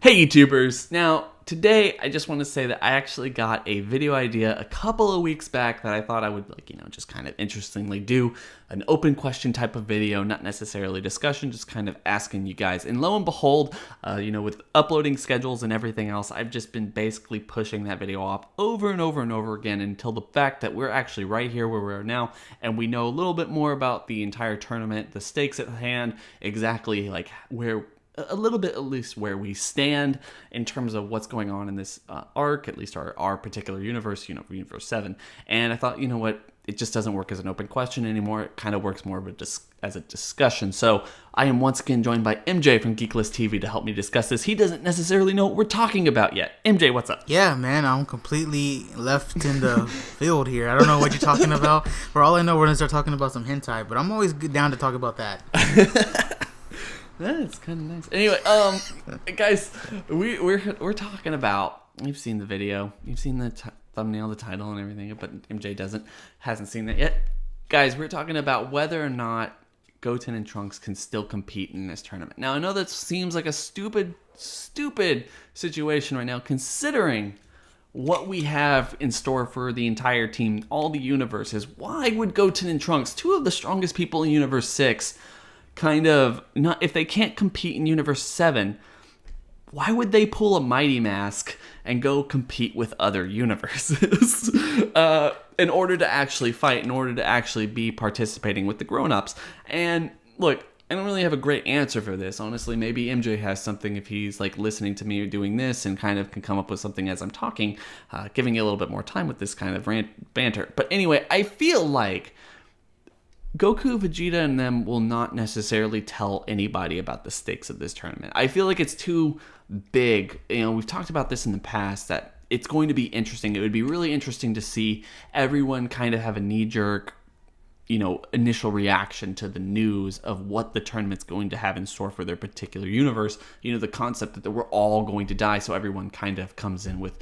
Hey YouTubers! Now, today I just want to say that I actually got a video idea a couple of weeks back that I thought I would, just kind of interestingly do an open question type of video, not necessarily discussion, just kind of asking you guys. And lo and behold, with uploading schedules and everything else, I've just been basically pushing that video off over and over and over again until the fact that we're actually right here where we are now, and we know a little bit more about the entire tournament, the stakes at hand, exactly like where a little bit at least where we stand in terms of what's going on in this arc, at least our particular universe, Universe 7. And I thought, you know what, it just doesn't work as an open question anymore. It kind of works more of as a discussion. So I am once again joined by MJ from GeekList TV to help me discuss this. He doesn't necessarily know what we're talking about yet. MJ, what's up? Yeah, man, I'm completely left in the field here. I don't know what you're talking about. For all I know, we're going to start talking about some hentai, but I'm always down to talk about that. That's kind of nice. Anyway, guys, we're talking about. You've seen the video, you've seen the thumbnail, the title, and everything, but MJ hasn't seen that yet. Guys, we're talking about whether or not Goten and Trunks can still compete in this tournament. Now, I know that seems like a stupid situation right now, considering what we have in store for the entire team, all the universes. Why would Goten and Trunks, two of the strongest people in Universe 6, kind of not, if they can't compete in Universe 7, why would they pull a Mighty Mask and go compete with other universes in order to actually fight, in order to actually be participating with the grown-ups? And look, I don't really have a great answer for this. Honestly, maybe MJ has something if he's like listening to me or doing this and kind of can come up with something as I'm talking, giving you a little bit more time with this kind of banter. But anyway, I feel like Goku, Vegeta, and them will not necessarily tell anybody about the stakes of this tournament. I feel like it's too big. We've talked about this in the past, that it's going to be interesting. It would be really interesting to see everyone kind of have a knee-jerk, initial reaction to the news of what the tournament's going to have in store for their particular universe. The concept that we're all going to die, so everyone kind of comes in with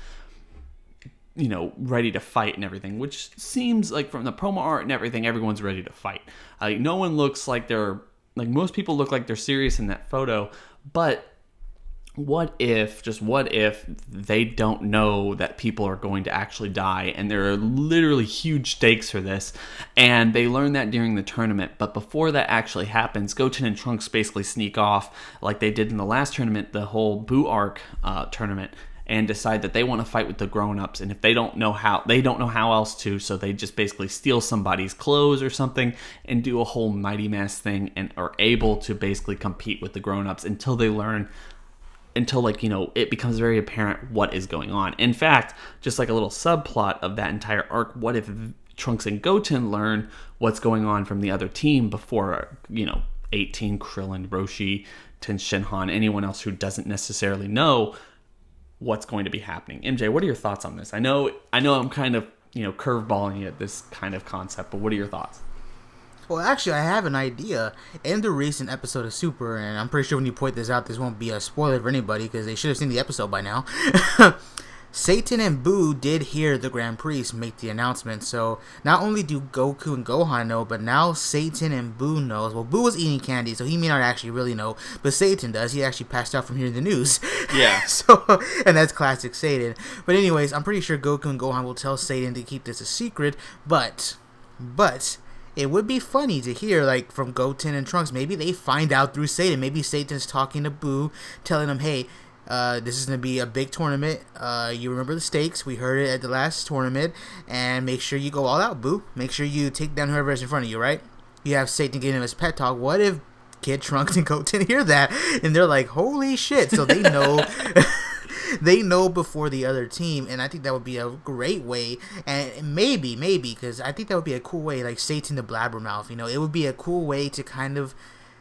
ready to fight and everything, which seems like from the promo art and everything, everyone's ready to fight. No one looks like most people look like they're serious in that photo, but what if they don't know that people are going to actually die, and there are literally huge stakes for this, and they learn that during the tournament, but before that actually happens, Goten and Trunks basically sneak off like they did in the last tournament, the whole Boo arc tournament, and decide that they want to fight with the grown-ups, and if they don't know how else to, so they just basically steal somebody's clothes or something and do a whole Mighty Mask thing and are able to basically compete with the grown-ups until they learn, it becomes very apparent what is going on. In fact, just like a little subplot of that entire arc, what if Trunks and Goten learn what's going on from the other team before, 18, Krillin, Roshi, Tenshinhan, anyone else who doesn't necessarily know what's going to be happening. MJ, what are your thoughts on this? I know I'm kind of, curveballing you at this kind of concept, but what are your thoughts? Well, actually, I have an idea. In the recent episode of Super, and I'm pretty sure when you point this out, this won't be a spoiler for anybody because they should have seen the episode by now. Satan and Boo did hear the Grand Priest make the announcement, so not only do Goku and Gohan know, but now Satan and Boo knows. Well, Boo was eating candy, so he may not actually really know, but Satan does. He actually passed out from hearing the news. Yeah. And that's classic Satan. But anyways, I'm pretty sure Goku and Gohan will tell Satan to keep this a secret, but it would be funny to hear, from Goten and Trunks, maybe they find out through Satan. Maybe Satan's talking to Boo, telling him, hey, this is going to be a big tournament. You remember the stakes. We heard it at the last tournament. And make sure you go all out, Boo. Make sure you take down whoever is in front of you, right? You have Satan giving him his pet talk. What if Kid Trunks and Goten hear that? And they're like, holy shit. So they know they know before the other team. And I think that would be a great way. And maybe, because I think that would be a cool way, like Satan the Blabbermouth. It would be a cool way to kind of,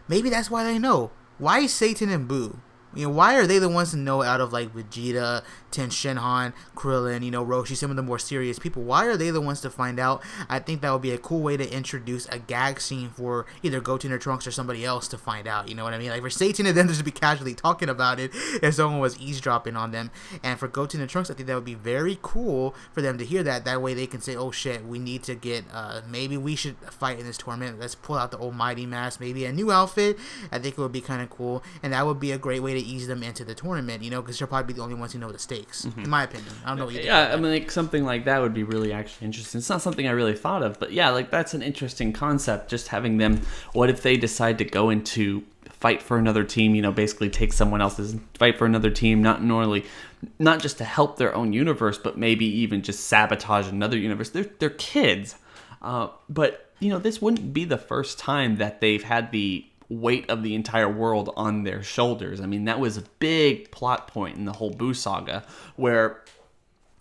maybe that's why they know. Why Satan and Boo? Why are they the ones to know out of Vegeta, Tenshinhan, Krillin, Roshi, some of the more serious people? Why are they the ones to find out? I think that would be a cool way to introduce a gag scene for either Goten or Trunks or somebody else to find out. You know what I mean? For Satan and them just to be casually talking about it if someone was eavesdropping on them. And for Goten and Trunks, I think that would be very cool for them to hear that. That way they can say, oh shit, we need to get, maybe we should fight in this tournament. Let's pull out the old Mighty Mask, maybe a new outfit. I think it would be kind of cool. And that would be a great way to ease them into the tournament, because they'll probably be the only ones who know the stakes, in my opinion. I don't know what you think. Yeah, I mean, like, something like that would be really actually interesting. It's not something I really thought of, but yeah, like, that's an interesting concept, just having them, what if they decide to go into fight for another team, basically take someone else's, fight for another team, not just to help their own universe, but maybe even just sabotage another universe. They're kids. But, this wouldn't be the first time that they've had the weight of the entire world on their shoulders. I mean, that was a big plot point in the whole Buu saga, where,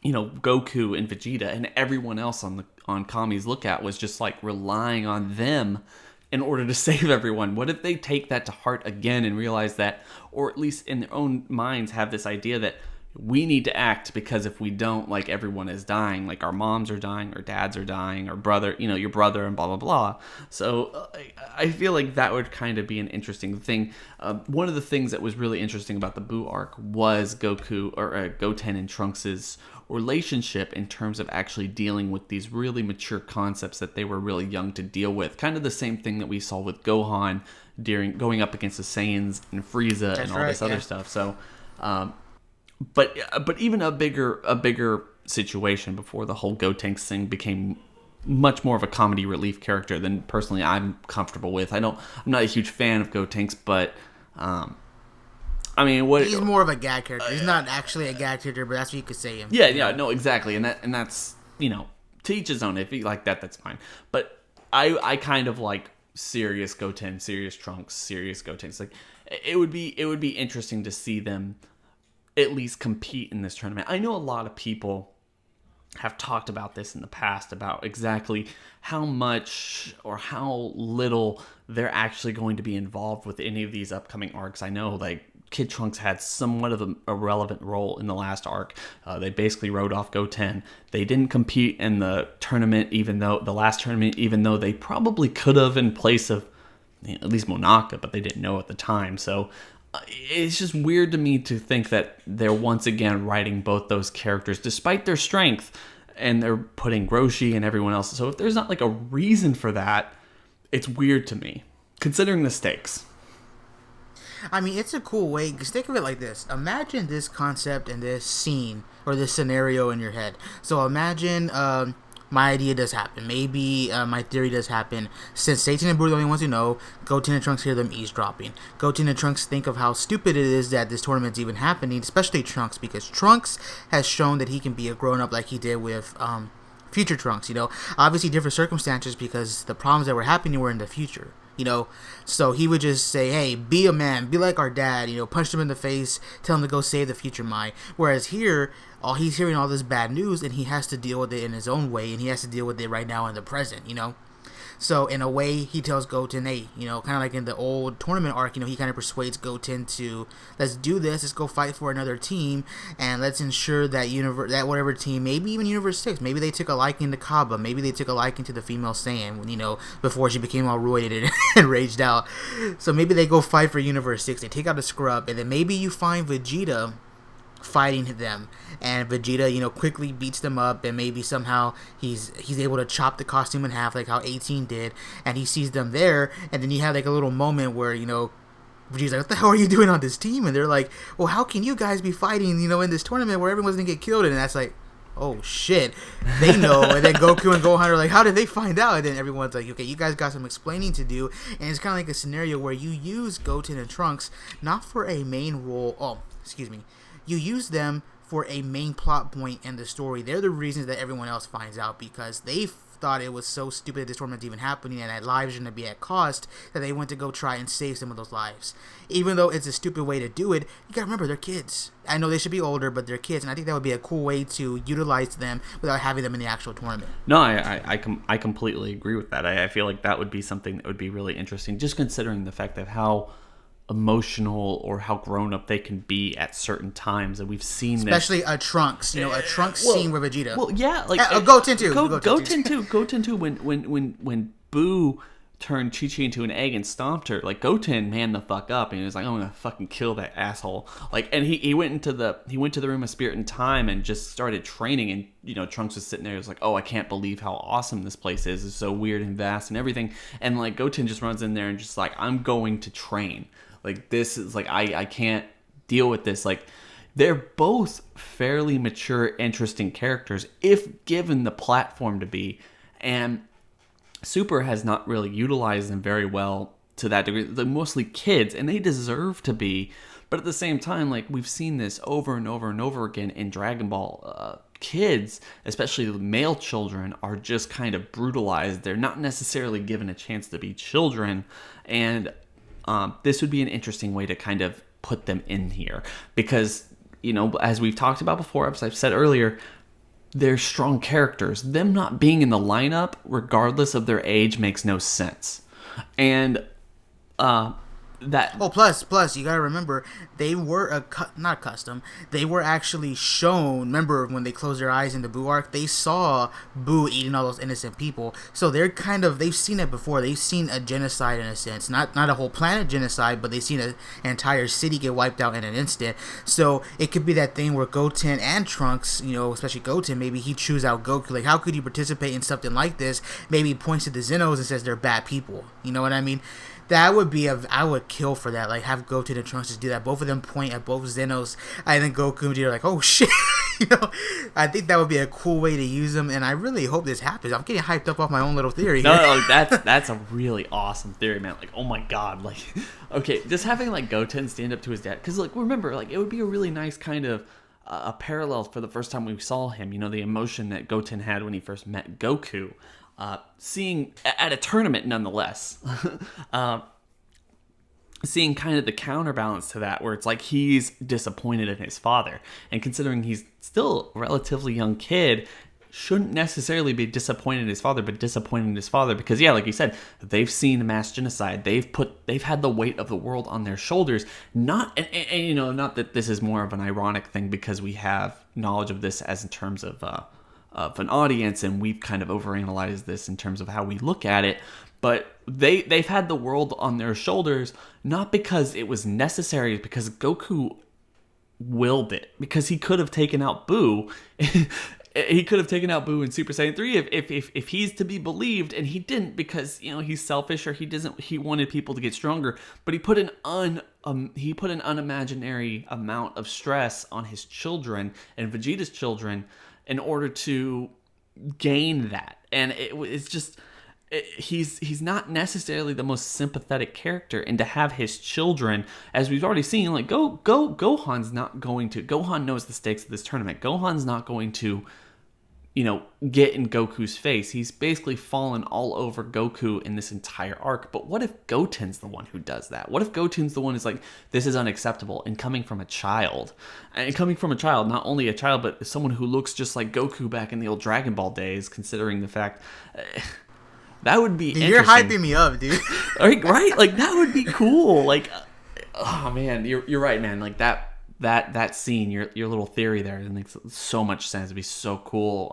Goku and Vegeta and everyone else on Kami's Lookout was just like relying on them in order to save everyone. What if they take that to heart again and realize that, or at least in their own minds have this idea that we need to act, because if we don't, like, everyone is dying, like our moms are dying, our dads are dying, our brother, your brother, and blah blah blah. So I feel like that would kind of be an interesting thing. One of the things that was really interesting about the Buu arc was Goten and Trunks' relationship, in terms of actually dealing with these really mature concepts that they were really young to deal with. Kind of the same thing that we saw with Gohan during going up against the Saiyans and Frieza and all this other stuff. So But even a bigger situation before the whole Gotenks thing became much more of a comedy relief character than personally I'm comfortable with. I'm not a huge fan of Gotenks, but I mean, he's more of a gag character. He's not actually a gag character, but that's what you could say him. Yeah, no, exactly, and that's to each his own. If you like that, that's fine. But I kind of like serious Goten, serious Trunks, serious Gotenks. Like it would be interesting to see them at least compete in this tournament. I know a lot of people have talked about this in the past, about exactly how much or how little they're actually going to be involved with any of these upcoming arcs. I know, like, Kid Trunks had somewhat of a relevant role in the last arc. They basically wrote off Goten. They didn't compete in the tournament, even though they probably could have, in place of at least Monaka, but they didn't know at the time. So it's just weird to me to think that they're once again writing both those characters despite their strength, and they're putting Roshi and everyone else. So if there's not like a reason for that, it's weird to me, considering the stakes. I mean, it's a cool way, because think of it like this. Imagine this concept and this scene or this scenario in your head. So imagine my idea does happen. Maybe my theory does happen. Since Satan and Buu are the only ones who know, Goten and Trunks hear them eavesdropping. Goten and Trunks think of how stupid it is that this tournament's even happening, especially Trunks, because Trunks has shown that he can be a grown-up like he did with future Trunks, Obviously different circumstances, because the problems that were happening were in the future. So he would just say, hey, be a man, be like our dad, punch him in the face, tell him to go save the future Mai. Whereas here, he's hearing all this bad news, and he has to deal with it in his own way, and he has to deal with it right now in the present, So in a way, he tells Goten, hey, kind of like in the old tournament arc, he kind of persuades Goten to, let's do this, let's go fight for another team, and let's ensure that that whatever team, maybe even Universe 6, maybe they took a liking to Kaba, maybe they took a liking to the female Saiyan, before she became all roided and raged out. So maybe they go fight for Universe 6, they take out a scrub, and then maybe you find Vegeta fighting them, and Vegeta quickly beats them up, and maybe somehow he's able to chop the costume in half like how 18 did, and he sees them there, and then you have like a little moment where Vegeta's like, what the hell are you doing on this team? And they're like, well, how can you guys be fighting in this tournament where everyone's gonna get killed? And that's like, oh shit, they know. And then Goku and Gohan are like, how did they find out? And then everyone's like, okay, you guys got some explaining to do. And it's kind of like a scenario where you use Goten and Trunks not for a main role, you use them for a main plot point in the story. They're the reasons that everyone else finds out, because they thought it was so stupid that this tournament's even happening and that lives are going to be at cost, that they went to go try and save some of those lives. Even though it's a stupid way to do it, you gotta remember, they're kids. I know they should be older, but they're kids, and I think that would be a cool way to utilize them without having them in the actual tournament. No, I completely agree with that. I feel like that would be something that would be really interesting, just considering the fact of how emotional or how grown up they can be at certain times, and we've seen especially this. A Trunks, a Trunks scene with Vegeta. Well, yeah, like Goten too. Goten too. When Buu turned Chi-Chi into an egg and stomped her, like Goten manned the fuck up, and he was like, I'm gonna fucking kill that asshole. Like, and he went into the room of spirit and time and just started training, and Trunks was sitting there, he was like, oh, I can't believe how awesome this place is. It's so weird and vast and everything. And like Goten just runs in there and just like, I'm going to train. Like, this is like, I can't deal with this. Like, they're both fairly mature, interesting characters if given the platform to be. And Super has not really utilized them very well to that degree. They're mostly kids, and they deserve to be. But at the same time, like, we've seen this over and over and over again in Dragon Ball. Kids, especially the male children, are just kind of brutalized. They're not necessarily given a chance to be children. And this would be an interesting way to kind of put them in here. Because, you know, as we've talked about before, as I've said earlier, they're strong characters. Them not being in the lineup, regardless of their age, makes no sense. And plus you gotta remember, they were not custom, they were actually shown. Remember when they closed their eyes in the Boo arc, they saw Boo eating all those innocent people. So they've seen it before. They've seen a genocide in a sense, not a whole planet genocide, but they've seen an entire city get wiped out in an instant. So it could be that thing where Goten and Trunks, you know, especially Goten, maybe he chews out Goku. Like, how could you participate in something like this? Maybe he points to the Zenos and says they're bad people. You know what I mean? That would be I would kill for that. Like, have Goten and Trunks just do that. Both of them point at both Zenos, and then Goku and Vegeta are like, oh shit. You know, I think that would be a cool way to use them, and I really hope this happens. I'm getting hyped up off my own little theory. No, that's a really awesome theory, man. Like, oh my god, like, okay, just having like Goten stand up to his dad, because like, remember, like, it would be a really nice kind of a parallel for the first time we saw him. You know, the emotion that Goten had when he first met Goku. Seeing at a tournament, nonetheless, seeing kind of the counterbalance to that, where it's like he's disappointed in his father, and considering he's still a relatively young kid, shouldn't necessarily be disappointed in his father, but disappointed in his father because, yeah, like you said, they've seen mass genocide, they've had the weight of the world on their shoulders. Not, and you know, not that this is more of an ironic thing because we have knowledge of this as in terms of an audience, and we've kind of overanalyzed this in terms of how we look at it, but they've had the world on their shoulders, not because it was necessary, because Goku willed it, because he could have taken out Boo. He could have taken out Boo in Super Saiyan 3 if he's to be believed, and he didn't, because, you know, he's selfish, or he wanted people to get stronger, but he put an unimaginary amount of stress on his children and Vegeta's children in order to gain that. And it's just, he's not necessarily the most sympathetic character, and to have his children, as we've already seen, like, Gohan's not going to, Gohan knows the stakes of this tournament. Gohan's not going to, you know, get in Goku's face. He's basically fallen all over Goku in this entire arc. But what if Goten's the one who does that? What if Goten's the one who's like, this is unacceptable, and coming from a child, not only a child, but someone who looks just like Goku back in the old Dragon Ball days, considering the fact, that would be interesting. You're hyping me up, dude. Right? Like, that would be cool. Like, oh man, you're right, man. Like, that scene, your little theory there, it makes so much sense. It'd be so cool.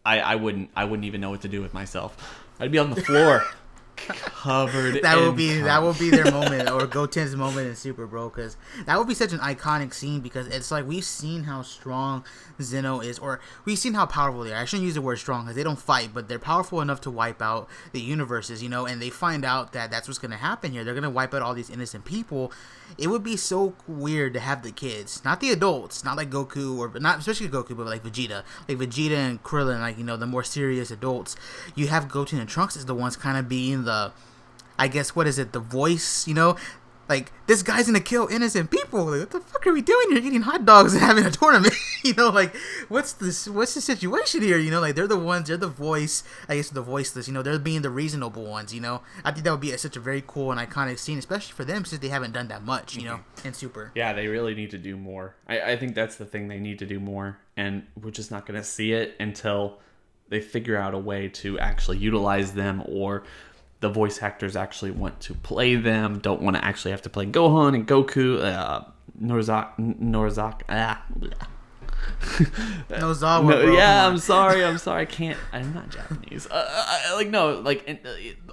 I wouldn't even know what to do with myself. I'd be on the floor, covered. That will be their moment, or Goten's moment in Super, bro. Because that would be such an iconic scene. Because it's like, we've seen how strong Zeno is, or we've seen how powerful they are. I shouldn't use the word strong because they don't fight, but they're powerful enough to wipe out the universes, you know. And they find out that that's what's going to happen here. They're going to wipe out all these innocent people. It would be so weird to have the kids, not the adults, not like Goku, or not especially Goku, but like Vegeta and Krillin, like, you know, the more serious adults. You have Goten and Trunks as the ones kind of being the, I guess, the voice, you know, like, this guy's gonna kill innocent people. Like, what the fuck are we doing here, eating hot dogs and having a tournament? You know, like, what's the situation here? You know, like, they're the voice, I guess, the voiceless, you know, they're being the reasonable ones, you know. I think that would be such a very cool and iconic scene, especially for them, since they haven't done that much, you know, in Super. Yeah, they really need to do more. I think that's the thing, they need to do more, and we're just not gonna see it until they figure out a way to actually utilize them, or the voice actors actually want to play them, don't want to actually have to play Gohan and Goku, Nozawa. Yeah, I'm sorry, I can't, I'm not Japanese.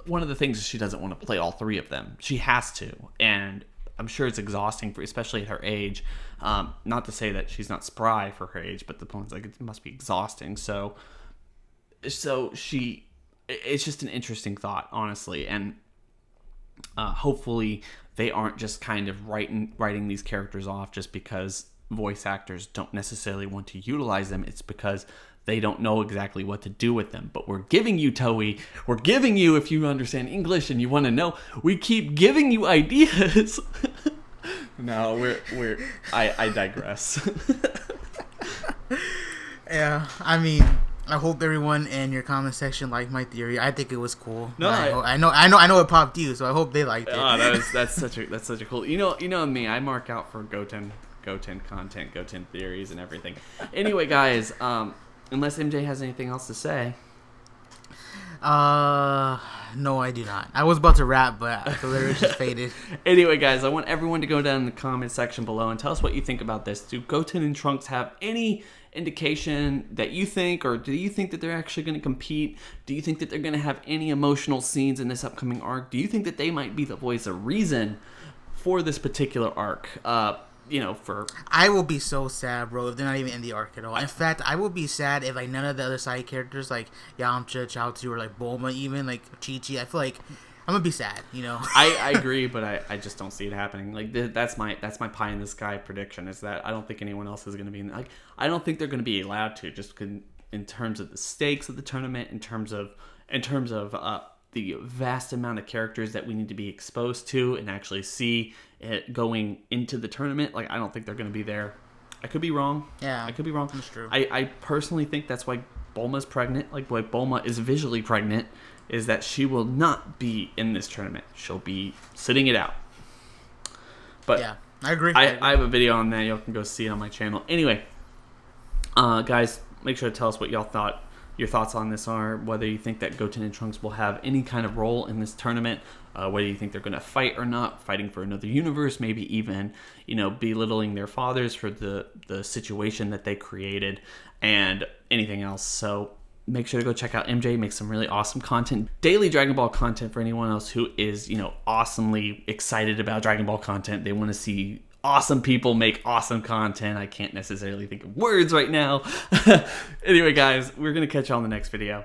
One of the things is she doesn't want to play all three of them. She has to, and I'm sure it's exhausting, especially at her age. Not to say that she's not spry for her age, but the point's like, it must be exhausting. So it's just an interesting thought, honestly. And hopefully they aren't just kind of writing these characters off just because voice actors don't necessarily want to utilize them. It's because they don't know exactly what to do with them. But we're giving you, Toei, we're giving you, if you understand English and you want to know, we keep giving you ideas. No, I digress. Yeah, I mean, I hope everyone in your comment section liked my theory. I think it was cool. No, I know it popped you, so I hope they liked it. Oh, that's such a cool. You know me. I mark out for Goten content, Goten theories, and everything. Anyway, guys, unless MJ has anything else to say. No, I do not. I was about to rap, but the lyrics just faded. Anyway, guys, I want everyone to go down in the comment section below and tell us what you think about this. Do Goten and Trunks have any indication that you think, or do you think that they're actually going to compete? Do you think that they're going to have any emotional scenes in this upcoming arc? Do you think that they might be the voice of reason for this particular arc? I will be so sad, bro, if they're not even in the arc at all. In fact, I will be sad if like none of the other side characters, like Yamcha, Chaozu, or like Bulma, even like Chi-Chi, I feel like I'm gonna be sad, you know. I agree, but I just don't see it happening. Like that's my pie in the sky prediction, is that I don't think anyone else is gonna be like, I don't think they're gonna be allowed to, just in terms of the stakes of the tournament, in terms of the vast amount of characters that we need to be exposed to and actually see it going into the tournament. Like, I don't think they're going to be there. I could be wrong. Yeah, I could be wrong. That's true. I personally think that's why Bulma's pregnant. Like, why Bulma is visually pregnant is that she will not be in this tournament. She'll be sitting it out. But yeah, I agree. I have a video on that. Y'all can go see it on my channel. Anyway, guys, make sure to tell us what y'all thought. Your thoughts on this are, whether you think that Goten and Trunks will have any kind of role in this tournament, whether you think they're going to fight or not, fighting for another universe, maybe even, belittling their fathers for the situation that they created, and anything else. So make sure to go check out MJ, make some really awesome content, daily Dragon Ball content for anyone else who is, awesomely excited about Dragon Ball content. They want to see awesome people make awesome content. I can't necessarily think of words right now. Anyway, guys, we're going to catch you on the next video.